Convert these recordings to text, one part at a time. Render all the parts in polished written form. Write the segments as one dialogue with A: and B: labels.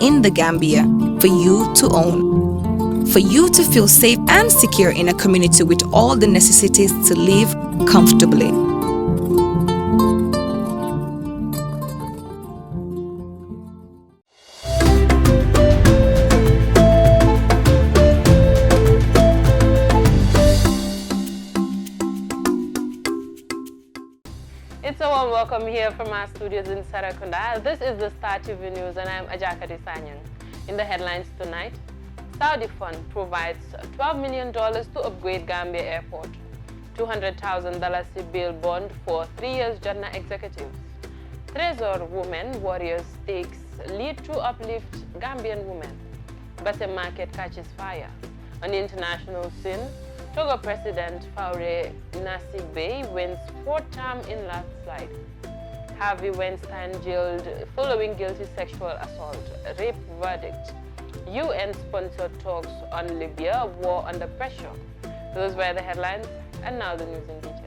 A: in the Gambia for you to own. For you to feel safe and secure in a community with all the necessities to live comfortably.
B: It's a warm welcome here from our studios in Sarakunda. This is the Star TV News and I'm Ajakadi Sanyang. In the headlines tonight, Saudi Fund provides $12 million to upgrade Gambia Airport. $200,000 bail bond for 3 years JAMMEH executives. TRESOR women warriors stakes lead to uplift Gambian women. Basse market catches fire. On the international scene, Togo President Faure Gnassingbé wins 4th term in landslide. Harvey Weinstein jailed following guilty sexual assault, rape verdict. UN-sponsored talks on Libya, war under pressure. Those were the headlines, and now the news in detail.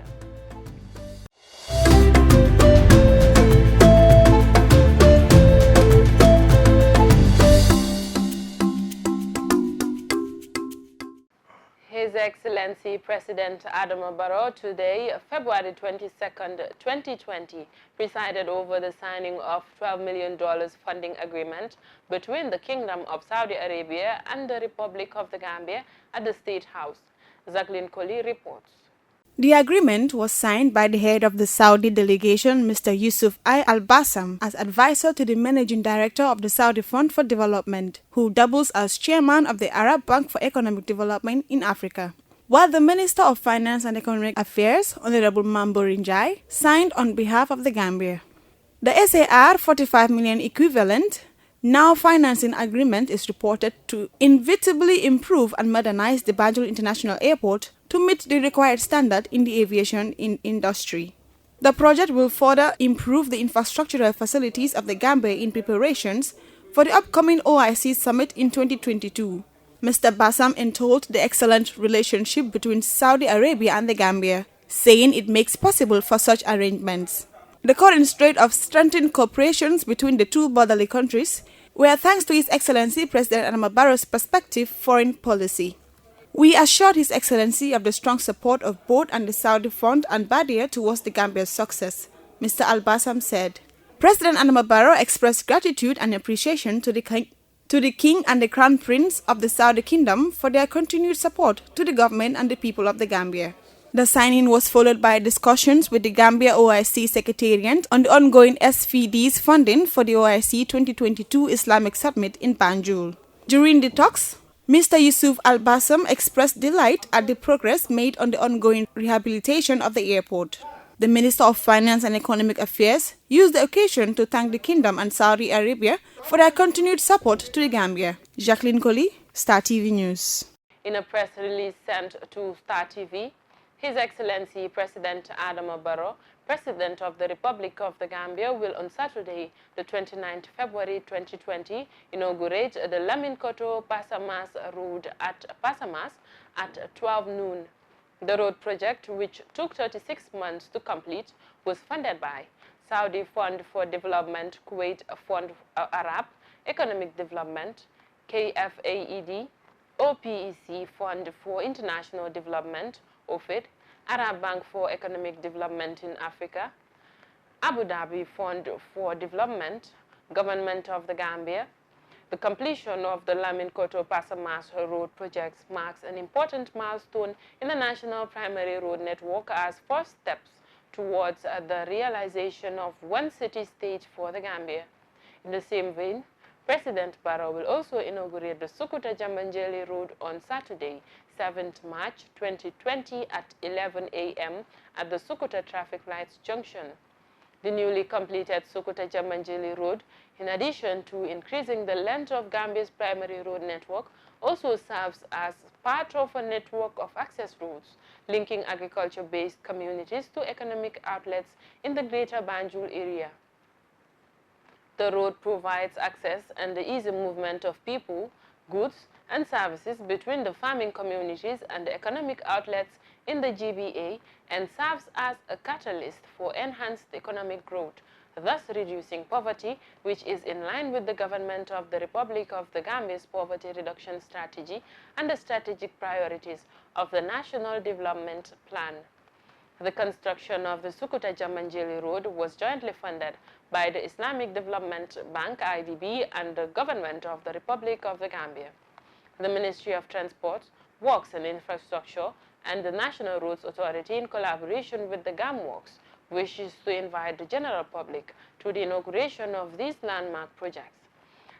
B: His Excellency President Adama Barrow today, February 22nd, 2020, presided over the signing of $12 million funding agreement between the Kingdom of Saudi Arabia and the Republic of the Gambia at the State House. Jacqueline Coley reports.
C: The agreement was signed by the head of the Saudi delegation, Mr. Yusuf I. Al-Bassam, as advisor to the managing director of the Saudi Fund for Development, who doubles as chairman of the Arab Bank for Economic Development in Africa. While the Minister of Finance and Economic Affairs, Honorable Mambo Rinjai, signed on behalf of the Gambia. The SAR 45 million equivalent now financing agreement is reported to inevitably improve and modernize the Banjul International Airport to meet the required standard in the aviation industry. The project will further improve the infrastructural facilities of the Gambia in preparations for the upcoming OIC summit in 2022. Mr. Bassam entold the excellent relationship between Saudi Arabia and the Gambia, saying it makes possible for such arrangements. The current state of strengthened cooperations between the two brotherly countries were thanks to His Excellency President Adama Barrow's prospective foreign policy. We assured His Excellency of the strong support of both and the Saudi Fund and Badia towards the Gambia's success, Mr. Al-Bassam said. President Adama Barrow expressed gratitude and appreciation to the King and the Crown Prince of the Saudi Kingdom for their continued support to the government and the people of the Gambia. The signing was followed by discussions with the Gambia OIC Secretariat on the ongoing SVD's funding for the OIC 2022 Islamic Summit in Banjul. During the talks, Mr. Yusuf Al-Bassam expressed delight at the progress made on the ongoing rehabilitation of the airport. The Minister of Finance and Economic Affairs used the occasion to thank the Kingdom and Saudi Arabia for their continued support to the Gambia. Jacqueline Coley, Star TV News.
B: In a press release sent to Star TV, His Excellency President Adama Barrow, President of the Republic of the Gambia, will on Saturday, the 29th February 2020, inaugurate the Lamin-Koto-Pasamas Road at Pasamas at 12 noon. The road project, which took 36 months to complete, was funded by Saudi Fund for Development, Kuwait Fund Arab Economic Development, KFAED, OPEC Fund for International Development, OFID, Arab Bank for Economic Development in Africa, Abu Dhabi Fund for Development, Government of the Gambia. The completion of the Lamin-Koto-Pasamas Road project marks an important milestone in the national primary road network as first steps towards the realization of one city-state for the Gambia. In the same vein, President Barrow will also inaugurate the Sukuta-Jambanjelly Road on Saturday, 7th March 2020 at 11 a.m. at the Sukuta Traffic Lights Junction. The newly completed Sukuta-Jambanjelly Road, in addition to increasing the length of Gambia's primary road network, also serves as part of a network of access roads linking agriculture-based communities to economic outlets in the greater Banjul area. The road provides access and the easy movement of people, goods, and services between the farming communities and the economic outlets in the GBA and serves as a catalyst for enhanced economic growth thus reducing poverty, which is in line with the government of the Republic of the Gambia's poverty reduction strategy and the strategic priorities of the National Development Plan. The construction of the Sukuta-Jamanjeli Road was jointly funded by the Islamic Development Bank (IDB) and the government of the Republic of the Gambia. The Ministry of Transport, Works and Infrastructure and the National Roads Authority, in collaboration with the GAMWorks, wishes to invite the general public to the inauguration of these landmark projects.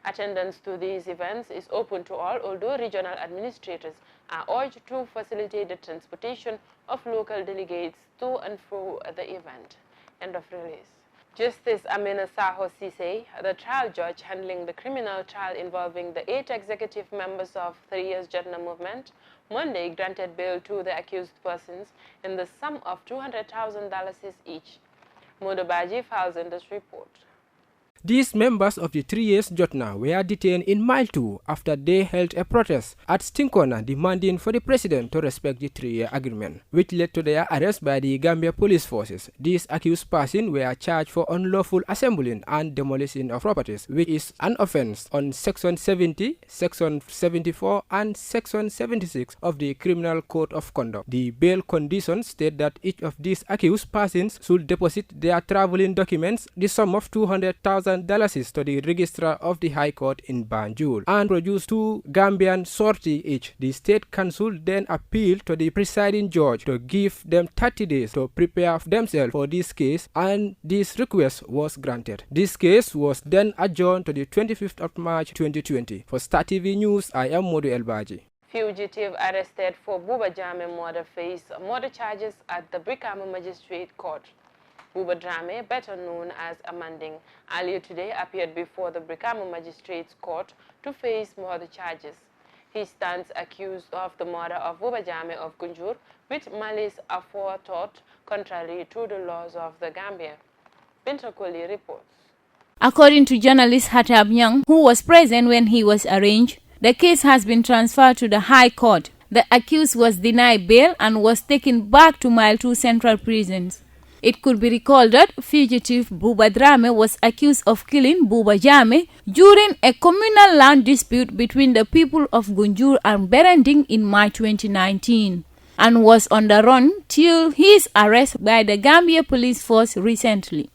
B: Attendance to these events is open to all, although regional administrators are urged to facilitate the transportation of local delegates to and through the event. End of release. Justice Amina Saho Sise, the trial judge handling the criminal trial involving the 8 executive members of 3 years JAMMEH movement, Monday granted bail to the accused persons in the sum of $200,000 each. Modobaji files in this report.
D: These members of the 3 years JAMMEH were detained in Mile 2 after they held a protest at Stinkona demanding for the president to respect the 3-year agreement, which led to their arrest by the Gambia police forces. These accused persons were charged for unlawful assembling and demolition of properties, which is an offense on Section 70, Section 74, and Section 76 of the Criminal Code of Conduct. The bail conditions state that each of these accused persons should deposit their traveling documents, the sum of $200,000 to the registrar of the High Court in Banjul, and produce 2 Gambian sorties each. The State Council then appealed to the presiding judge to give them 30 days to prepare themselves for this case, and this request was granted. This case was then adjourned to the 25th of March 2020. For Star TV News, I am Modu Elbaji.
B: Fugitive arrested for BUBA JAMMEH murder face murder charges at the BRIKAMA Magistrate Court. BUBA JAMMEH, better known as Amanding, earlier today appeared before the BRIKAMA Magistrates Court to face murder charges. He stands accused of the murder of BUBA JAMMEH of Gunjur with malice aforethought, contrary to the laws of the Gambia. Binta Koli reports.
E: According to journalist Hatab Young, who was present when he was arraigned, the case has been transferred to the High Court. The accused was denied bail and was taken back to Mile 2 Central Prisons. It could be recalled that fugitive BUBA JAMMEH was accused of killing BUBA JAMMEH during a communal land dispute between the people of Gunjur and Berending in March 2019, and was on the run till his arrest by the Gambia police force recently.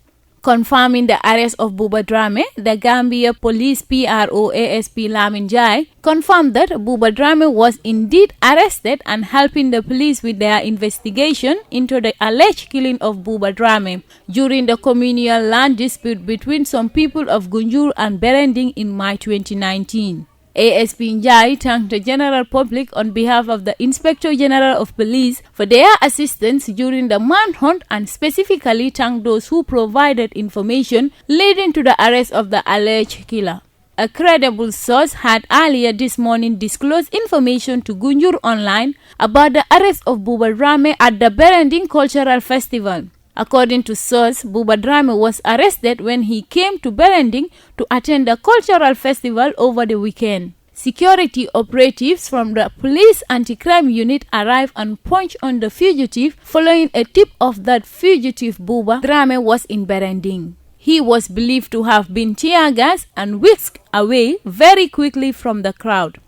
E: Confirming the arrest of BUBA JAMMEH, the Gambia Police PRO ASP Lamin Jai confirmed that BUBA JAMMEH was indeed arrested and helping the police with their investigation into the alleged killing of BUBA JAMMEH during the communal land dispute between some people of Gunjur and Berending in March 2019. ASP Njai thanked the general public on behalf of the Inspector General of Police for their assistance during the manhunt and specifically thanked those who provided information leading to the arrest of the alleged killer. A credible source had earlier this morning disclosed information to Gunjur Online about the arrest of BUBA JAMMEH at the Berending Cultural Festival. According to source, BUBA JAMMEH was arrested when he came to Berending to attend the cultural festival over the weekend. Security operatives from the police anti-crime unit arrived and punched on the fugitive following a tip of that fugitive BUBA JAMMEH was in Berending. He was believed to have been tear gassed and whisked away very quickly from the crowd.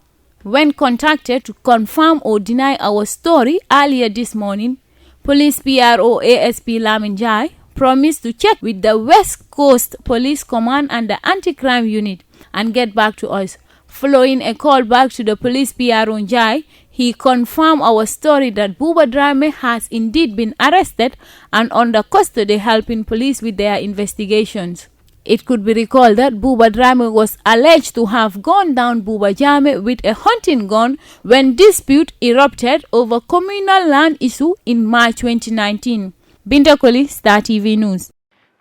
E: When contacted to confirm or deny our story earlier this morning, Police PRO ASP Lamin Jai promised to check with the West Coast Police Command and the anti-crime unit and get back to us. Following a call back to the Police PRO Jai, he confirmed our story that BUBA JAMMEH has indeed been arrested and under custody helping police with their investigations. It could be recalled that BUBA JAMMEH was alleged to have gone down BUBA JAMMEH with a hunting gun when dispute erupted over communal land issue in March 2019. Binta Koli, Star TV News.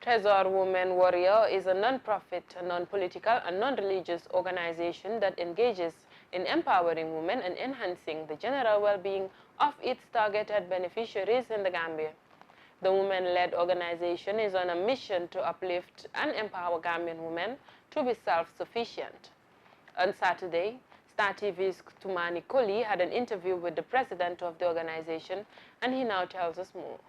B: TRESOR Women Warrior is a non-profit, non-political and non-religious organization that engages in empowering women and enhancing the general well-being of its targeted beneficiaries in the Gambia. The women-led organization is on a mission to uplift and empower Gambian women to be self-sufficient. On Saturday, Star TV's Tumani Koli had an interview with the president of the organization, and he now tells us more.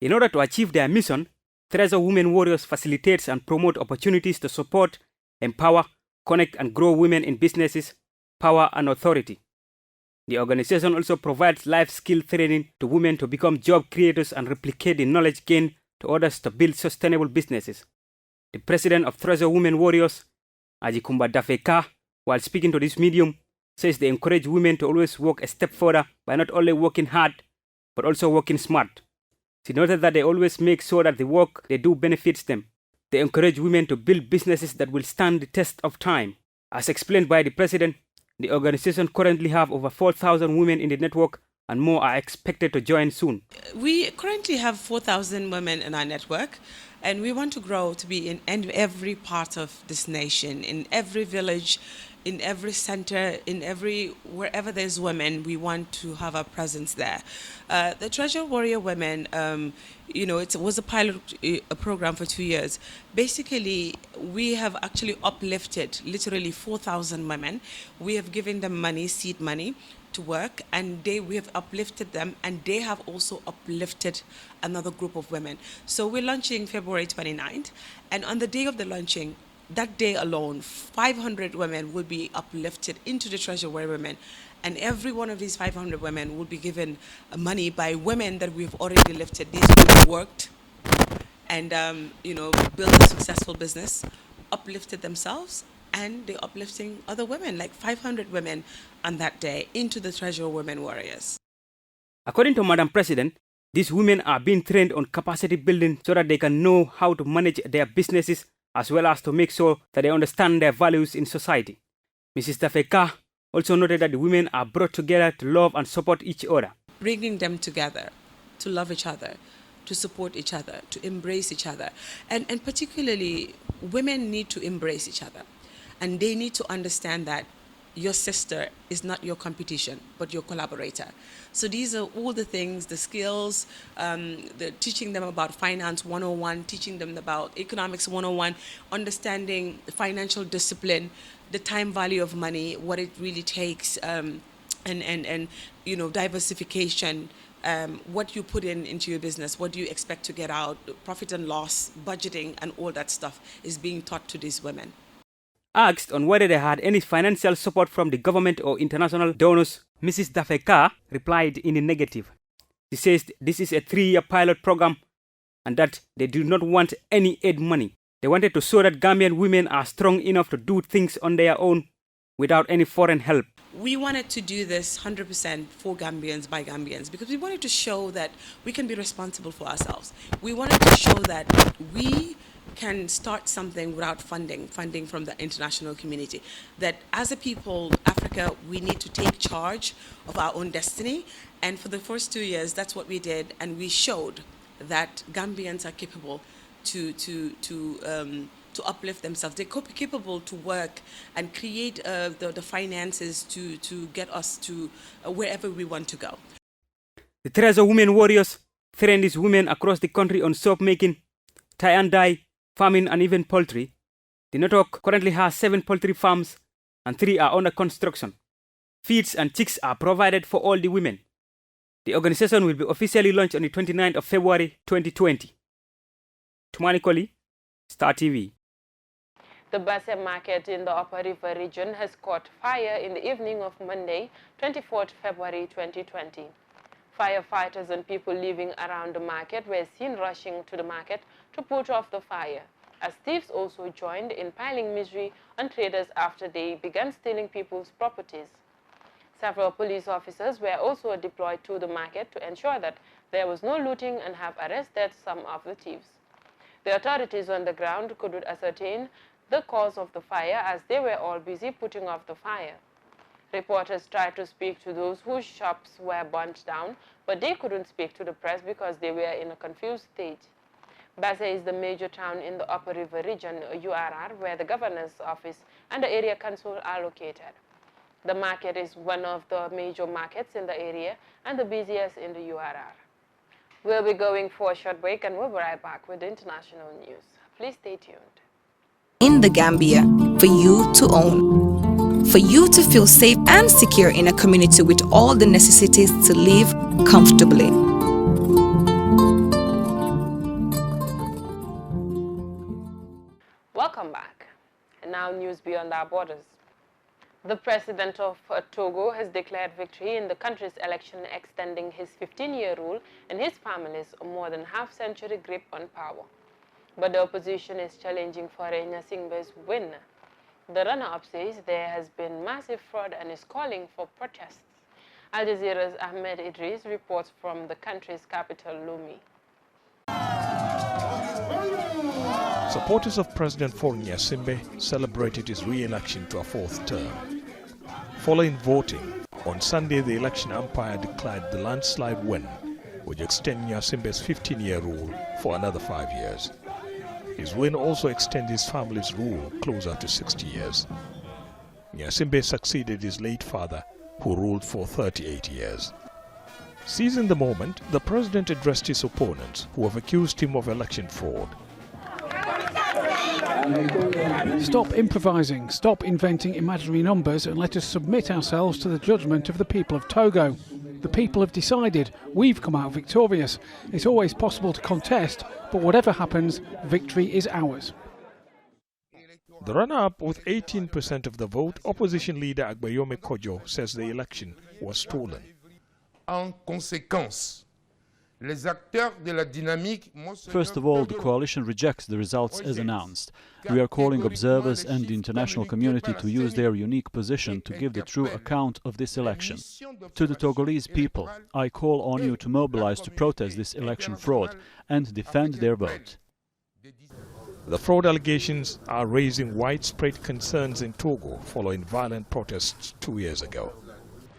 F: In order to achieve their mission, TRESOR Women Warriors facilitates and promotes opportunities to support, empower, connect and grow women in businesses, power and authority. The organization also provides life skill training to women to become job creators and replicate the knowledge gained to others to build sustainable businesses. The president of TRESOR Women Warriors, KUMBA DAFFEH-KAH, while speaking to this medium, says they encourage women to always work a step further by not only working hard, but also working smart. She noted that they always make sure that the work they do benefits them. They encourage women to build businesses that will stand the test of time. As explained by the president, the organization currently have over 4,000 women in the network and more are expected to join soon.
G: We currently have 4,000 women in our network, and we want to grow to be in every part of this nation, in every village, in every center, wherever there's women, we want to have a presence there. The TRESOR Warrior Women, it was a pilot program for 2 years. Basically, we have actually uplifted literally 4,000 women. We have given them money, seed money, to work, and we have uplifted them, and they have also uplifted another group of women. So we're launching February 29th, and on the day of the launching, that day alone, 500 women will be uplifted into the TRESOR Warrior Women, and every one of these 500 women will be given money by women that we've already lifted. These women worked and built a successful business, uplifted themselves, and they're uplifting other women, like 500 women on that day, into the TRESOR Women Warriors.
F: According to Madam President, these women are being trained on capacity building so that they can know how to manage their businesses as well as to make sure that they understand their values in society. Mrs. DAFFEH-KAH also noted that the women are brought together to love and support each other.
G: Bringing them together to love each other, to support each other, to embrace each other. And particularly, women need to embrace each other. And they need to understand that your sister is not your competition, but your collaborator. So these are all the things, the skills, teaching them about finance 101, teaching them about economics 101, understanding financial discipline, the time value of money, what it really takes, and diversification, what you put into your business, what do you expect to get out, profit and loss, budgeting, and all that stuff is being taught to these women.
F: Asked on whether they had any financial support from the government or international donors, Mrs. DAFFEH-KAH replied in the negative. She says this is a 3-year pilot program and that they do not want any aid money. They wanted to show that Gambian women are strong enough to do things on their own without any foreign help.
G: We wanted to do this 100% for Gambians by Gambians because we wanted to show that we can be responsible for ourselves. We wanted to show that we can start something without funding from the international community. That as a people, Africa, we need to take charge of our own destiny. And for the first 2 years, that's what we did. And we showed that Gambians are capable to uplift themselves. They're capable to work and create the finances to get us to wherever we want to go.
F: The TRESOR Women Warriors train these women across the country on soap making, tie and dye, farming and even poultry. The network currently has 7 poultry farms and 3 are under construction. Feeds and chicks are provided for all the women. The organization will be officially launched on the 29th of February 2020. Tumani Koli, Star TV.
B: The Basse market in the Upper River region has caught fire in the evening of Monday, 24th February 2020. Firefighters and people living around the market were seen rushing to the market to put off the fire, as thieves also joined in piling misery on traders after they began stealing people's properties. Several police officers were also deployed to the market to ensure that there was no looting and have arrested some of the thieves. The authorities on the ground couldn't ascertain the cause of the fire as they were all busy putting off the fire. Reporters tried to speak to those whose shops were burnt down, but they couldn't speak to the press because they were in a confused state. Basse is the major town in the Upper River region, URR, where the governor's office and the area council are located. The market is one of the major markets in the area and the busiest in the URR. We'll be going for a short break and we'll be right back with the international news. Please stay tuned.
A: In the Gambia, for you to own. For you to feel safe and secure in a community with all the necessities to live comfortably.
B: news beyond our borders. The president of Togo has declared victory in the country's election, extending his 15-year rule and his family's more than half-century grip on power. But the opposition is challenging Faure Gnassingbé's win. The runner-up says there has been massive fraud and is calling for protests. Al Jazeera's Ahmed Idris reports from the country's capital, Lomé.
H: Supporters of President Faure Gnassingbé celebrated his re-election to a fourth term. Following voting, on Sunday the election umpire declared the landslide win, which extended Gnassingbé's 15-year rule for another 5 years. His win also extended his family's rule closer to 60 years. Gnassingbé succeeded his late father, who ruled for 38 years. Seizing the moment, the president addressed his opponents, who have accused him of election fraud.
I: Stop improvising, stop inventing imaginary numbers, and let us submit ourselves to the judgment of the people of Togo. The people have decided. We've come out victorious. It's always possible to contest, but whatever happens, victory is ours.
H: The runner-up with 18% of the vote, opposition leader Agbayome Kojo, says the election was stolen.
J: En conséquence, les acteurs de la dynamique.
K: First of all, the coalition rejects the results as announced. We are calling observers and the international community to use their unique position to give the true account of this election. To the Togolese people, I call on you to mobilize to protest this election fraud and defend their vote.
H: The fraud allegations are raising widespread concerns in Togo following violent protests 2 years ago.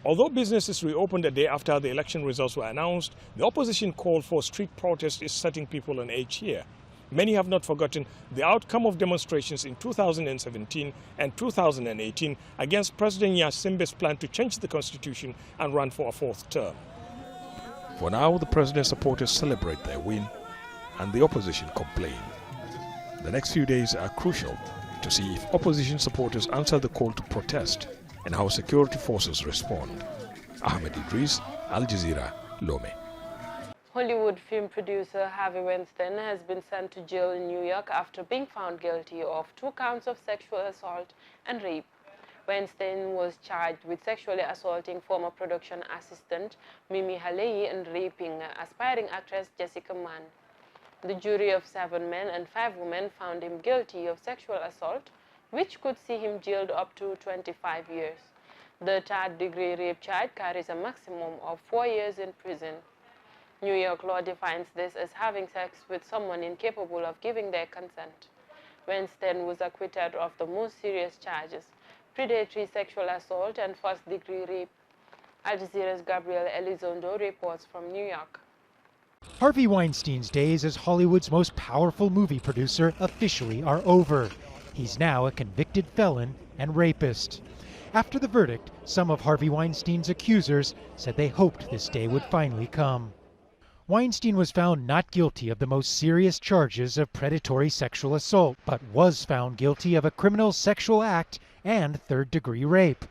H: Although businesses reopened a day after the election results were announced, the opposition call for street protest is setting people on edge here. Many have not forgotten the outcome of demonstrations in 2017 and 2018 against President Gnassingbé's plan to change the constitution and run for a fourth term. For now, the president's supporters celebrate their win and the opposition complain. The next few days are crucial to see if opposition supporters answer the call to protest and how security forces respond. Ahmed Idris, Al Jazeera, Lomé.
B: Hollywood film producer Harvey Weinstein has been sent to jail in New York after being found guilty of 2 counts of sexual assault and rape. Weinstein was charged with sexually assaulting former production assistant Mimi Haley and raping aspiring actress Jessica Mann. The jury of 7 men and 5 women found him guilty of sexual assault, which could see him jailed up to 25 years. The 3rd-degree rape charge carries a maximum of 4 years in prison. New York law defines this as having sex with someone incapable of giving their consent. Weinstein was acquitted of the most serious charges: predatory sexual assault and 1st-degree rape. Al Jazeera's Gabriel Elizondo reports from New York.
L: Harvey Weinstein's days as Hollywood's most powerful movie producer officially are over. He's now a convicted felon and rapist. After the verdict, some of Harvey Weinstein's accusers said they hoped this day would finally come. Weinstein was found not guilty of the most serious charges of predatory sexual assault, but was found guilty of a criminal sexual act and 3rd-degree rape.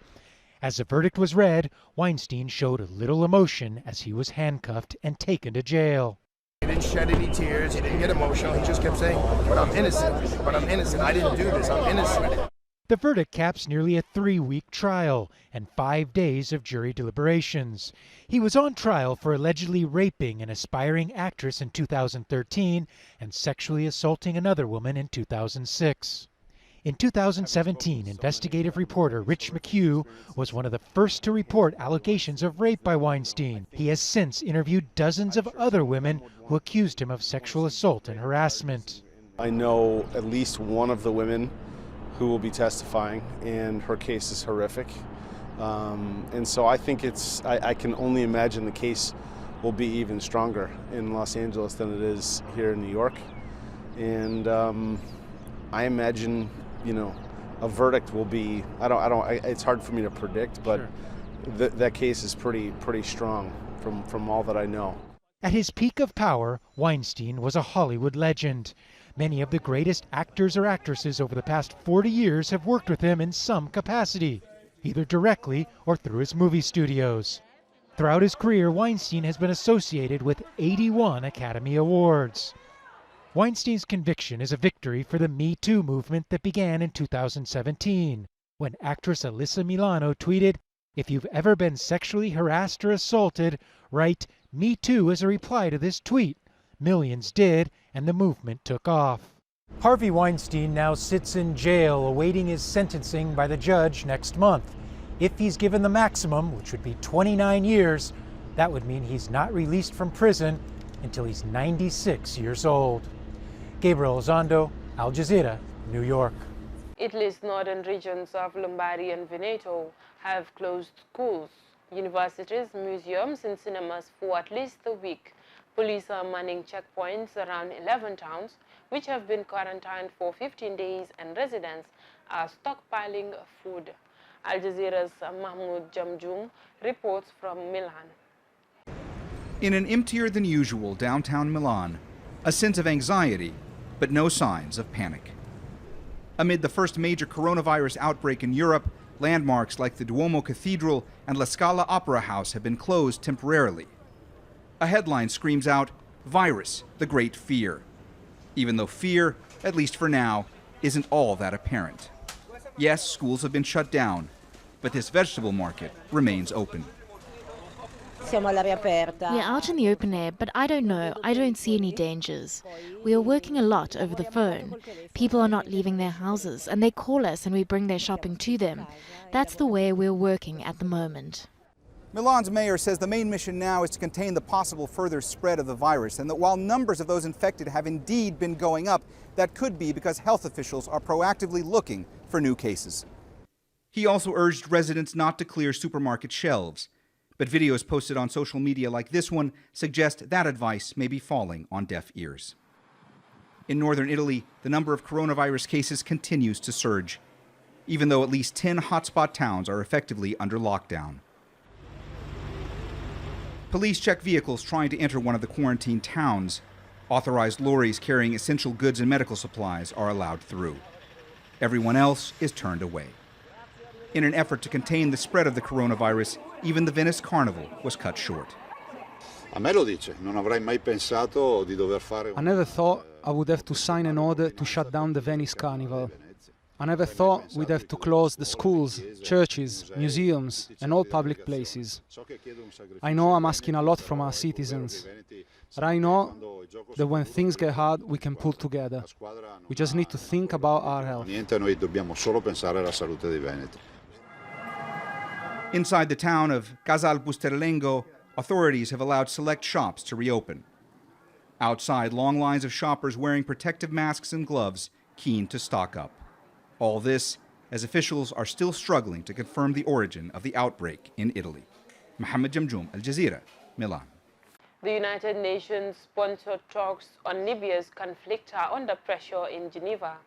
L: As the verdict was read, Weinstein showed little emotion as he was handcuffed and taken to jail.
J: He didn't shed any tears, he didn't get emotional, he just kept saying, but I'm innocent, I didn't do this, I'm innocent.
L: The verdict caps nearly a 3-week trial and 5 days of jury deliberations. He was on trial for allegedly raping an aspiring actress in 2013 and sexually assaulting another woman in 2006. In 2017, investigative reporter Rich McHugh was one of the first to report allegations of rape by Weinstein. He has since interviewed dozens of other women who accused him of sexual assault and harassment.
M: I know at least one of the women who will be testifying, and her case is horrific. And so I think I can only imagine the case will be even stronger in Los Angeles than it is here in New York. And I imagine, you know, a verdict will be, it's hard for me to predict, but sure, that case is pretty strong from all that I know.
L: At his peak of power, Weinstein was a Hollywood legend. Many of the greatest actors or actresses over the past 40 years have worked with him in some capacity, either directly or through his movie studios. Throughout his career, Weinstein has been associated with 81 Academy Awards. Weinstein's conviction is a victory for the Me Too movement that began in 2017, when actress Alyssa Milano tweeted, "If you've ever been sexually harassed or assaulted, write Me Too as a reply to this tweet." Millions did, and the movement took off. Harvey Weinstein now sits in jail awaiting his sentencing by the judge next month. If he's given the maximum, which would be 29 years, that would mean he's not released from prison until he's 96 years old. Gabriel Ozondo, Al Jazeera, New York.
B: Italy's northern regions of Lombardy and Veneto have closed schools, universities, museums, and cinemas for at least a week. Police are manning checkpoints around 11 towns, which have been quarantined for 15 days, and residents are stockpiling food. Al Jazeera's Mahmoud Jamjoom reports from Milan.
N: In an emptier than usual downtown Milan, a sense of anxiety, but no signs of panic. Amid the first major coronavirus outbreak in Europe, landmarks like the Duomo Cathedral and La Scala Opera House have been closed temporarily. A headline screams out, "Virus, the Great Fear," even though fear, at least for now, isn't all that apparent. Yes, schools have been shut down, but this vegetable market remains open.
O: We're out in the open air, but I don't know. I don't see any dangers. We are working a lot over the phone. People are not leaving their houses, and they call us and we bring their shopping to them. That's the way we're working at the moment.
N: Milan's mayor says the main mission now is to contain the possible further spread of the virus, and that while numbers of those infected have indeed been going up, that could be because health officials are proactively looking for new cases. He also urged residents not to clear supermarket shelves, but videos posted on social media like this one suggest that advice may be falling on deaf ears. In northern Italy, the number of coronavirus cases continues to surge, even though at least 10 hotspot towns are effectively under lockdown. Police check vehicles trying to enter one of the quarantined towns. Authorized lorries carrying essential goods and medical supplies are allowed through. Everyone else is turned away. In an effort to contain the spread of the coronavirus, even the Venice Carnival was cut short.
P: A me lo dice, non avrei mai pensato di dover fare.
Q: I never thought I would have to sign an order to shut down the Venice Carnival. I never thought we'd have to close the schools, churches, museums, and all public places. I know I'm asking a lot from our citizens, but I know that when things get hard, we can pull together. We just need to think about our health.
P: Niente, noi dobbiamo solo pensare alla salute dei veneti.
N: Inside the town of Casal Busterlengo, authorities have allowed select shops to reopen. Outside, long lines of shoppers wearing protective masks and gloves, keen to stock up. All this as officials are still struggling to confirm the origin of the outbreak in Italy. Mohammed Jamjoom, Al Jazeera, Milan.
B: The United Nations sponsored talks on Libya's conflict are under pressure in Geneva.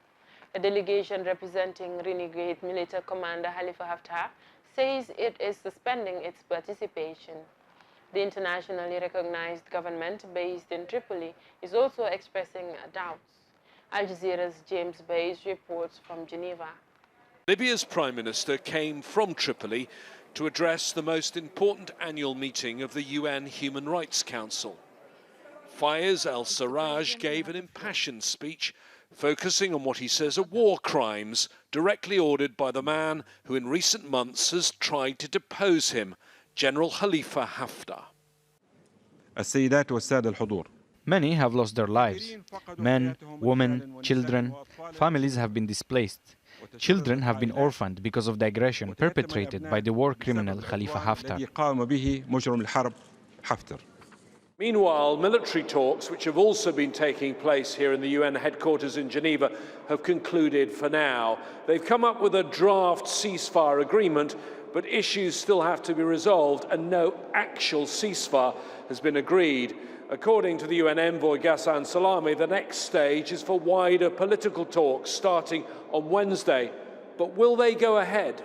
B: A delegation representing renegade military commander Khalifa Haftar says it is suspending its participation. The internationally recognized government based in Tripoli is also expressing doubts. Al Jazeera's James Bays reports from Geneva.
R: Libya's Prime Minister came from Tripoli to address the most important annual meeting of the UN Human Rights Council. Fayez al-Sarraj gave an impassioned speech focusing on what he says are war crimes directly ordered by the man who in recent months has tried to depose him, General Khalifa Haftar.
S: السيدات والسادة الحضور. Many have lost their lives. Men, women, children, families have been displaced. Children have been orphaned because of the aggression perpetrated by the war criminal Khalifa Haftar.
R: Meanwhile, military talks, which have also been taking place here in the UN headquarters in Geneva, have concluded for now. They've come up with a draft ceasefire agreement, but issues still have to be resolved and no actual ceasefire has been agreed. According to the UN envoy Ghassan Salami, the next stage is for wider political talks starting on Wednesday. But will they go ahead?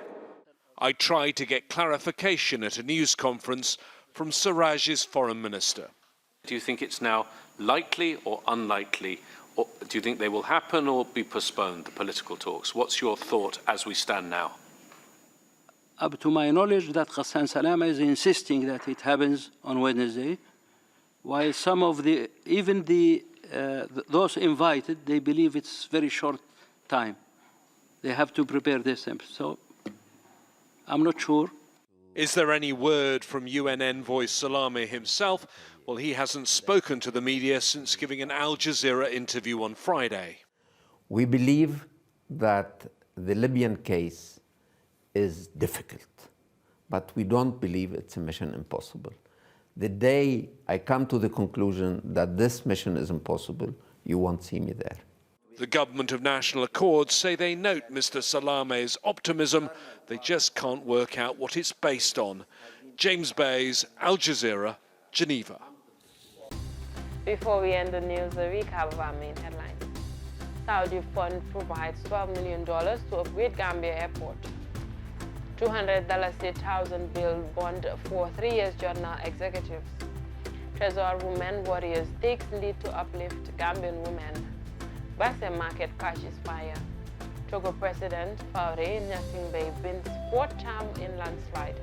R: I tried to get clarification at a news conference from Sarraj's foreign minister. Do you think it's now likely or unlikely? Or do you think they will happen or be postponed, the political talks? What's your thought as we stand now?
T: Up to my knowledge, that Ghassan Salama is insisting that it happens on Wednesday, while some of even the those invited, they believe it's very short time. They have to prepare this. So I'm not sure.
R: Is there any word from UN envoy Salame himself? Well, he hasn't spoken to the media since giving an Al Jazeera interview on Friday.
U: We believe that the Libyan case is difficult, but we don't believe it's a mission impossible. The day I come to the conclusion that this mission is impossible, you won't see me there.
R: The Government of National Accord say they note Mr. Salame's optimism. They just can't work out what it's based on. James Bays, Al Jazeera, Geneva.
B: Before we end the news, a recap of our main headlines. Saudi fund provides $12 million to upgrade Gambia airport. $200 state thousand bill bond for 3 years journal executives. TRESOR women warriors takes lead to uplift Gambian women. Basse market catches fire. Togo President Faure Nyasingbe wins 4th term in landslide.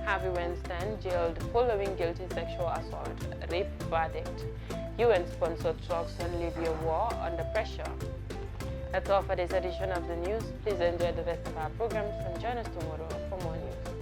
B: Harvey Weinstein jailed following guilty sexual assault, rape verdict. UN-sponsored talks on Libya war under pressure. That's all for this edition of the news. Please enjoy the rest of our programs and join us tomorrow for more news.